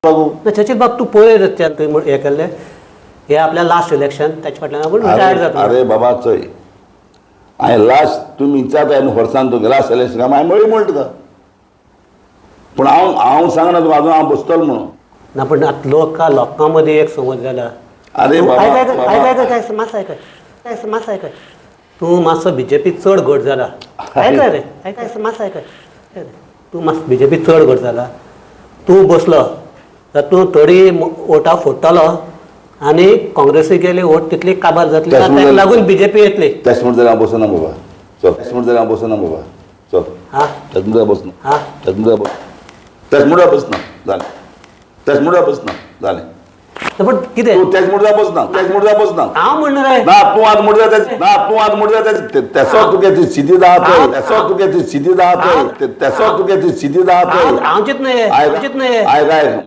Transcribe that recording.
बघू चचित बाब तू पळय हे केल्ले हे आपल्या लास्ट इलेक्शन त्याच्या फाटल्यान आपण रिटायर्ड जातो. अरे बाबा चय हांवें लास्ट तुमी विचारता आनी वर्सान तुगे लास्ट इलेक्शन हांवें मेळ्ळी म्हण तुका पूण हांव सांगना तुका अजून हांव बसतलो म्हणून ना पण लोकां मदीं एक समज जाला. अरे बाबा काय मातसो आयकय तूं मातसो बीजेपी चड घट जाला. आयकय रे आयकय मातसो आयकय तूं मातसो बीजेपी चड घट जाला. तूं बसलो तूं थोडी वोटां फोडटलो आनी काँग्रेसीक गेली वोट तितली काबार जातली ताका लागून बीजेपी येतली. तेश म्हणून जाल्यार हांव बसना बाबा चल तेश म्हणून जाल्यार हांव बसना बाबा चल हा तेश म्हणून बसना हा तेश म्हणून बसना जालें तेश म्हणून बसना जालें पण कितें तूं तेश म्हणून बसना तेश म्हणून बसना हांव म्हणना रे ना तूं आतां म्हणटा ना तूं आतां म्हणटा तेसो तुगे ती स्थिती दातय तेसो तुगे ती स्थिती दातय तेसो तुगे ती स्थिती दातय हांव चिंतनाय आयक